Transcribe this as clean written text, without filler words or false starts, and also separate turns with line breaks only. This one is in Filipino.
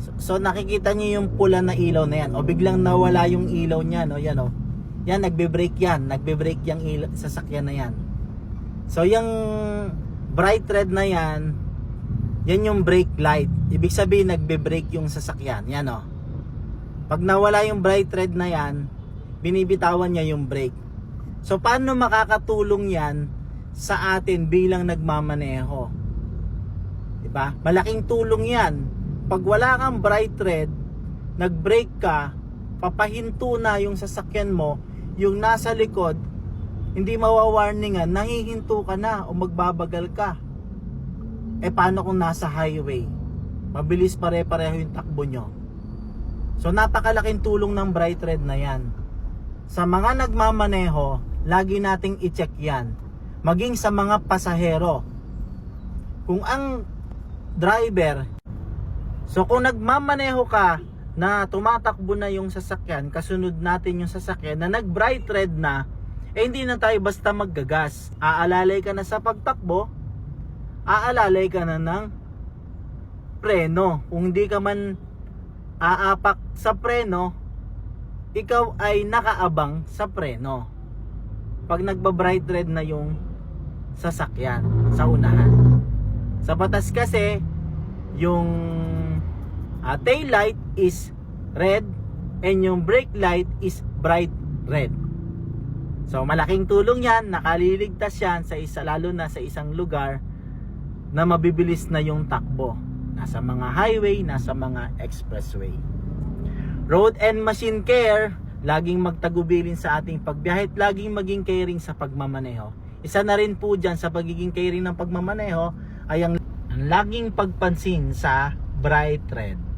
So nakikita niyo yung pula na ilaw na yan, o biglang nawala yung ilaw niya, no? Yan, o. Yan, nagbe-brake yan. Nagbe-brake yung sasakyan na yan. So yung bright red na yan, yan yung brake light. Ibig sabihin nagbe-brake yung sasakyan. Yan, o. Pag nawala yung bright red na yan, binibitawan niya yung brake. So paano makakatulong yan sa atin bilang nagmamaneho? Diba? Malaking tulong yan. Pag wala kang bright red, nag-brake ka, papahinto na yung sasakyan mo, yung nasa likod, hindi mawawarningan, nahihinto ka na o magbabagal ka. Paano kung nasa highway? Mabilis pare-pareho yung takbo nyo. So napakalaking tulong ng bright red na yan. Sa mga nagmamaneho, lagi nating i-check yan. Maging sa mga pasahero. Kung ang driver, so kung nagmamaneho ka na tumatakbo na yung sasakyan, kasunod natin yung sasakyan na nag-bright red na, hindi na tayo basta maggagas. Aalalay ka na sa pagtakbo, aalalay ka na ng preno. Kung hindi ka man aapak sa preno, ikaw ay nakaabang sa preno. Pag nagba-bright red na yung sasakyan sa unahan. Sa batas kasi, yung tail light is red and yung brake light is bright red. So malaking tulong yan, nakaliligtas yan sa isa, lalo na sa isang lugar na mabibilis na yung takbo. Nasa mga highway, nasa mga expressway. Road and machine care, laging magtagubilin sa ating pagbiyahe at laging maging caring sa pagmamaneho. Isa na rin po dyan sa pagiging caring ng pagmamaneho ay ang laging pagpansin sa bright red.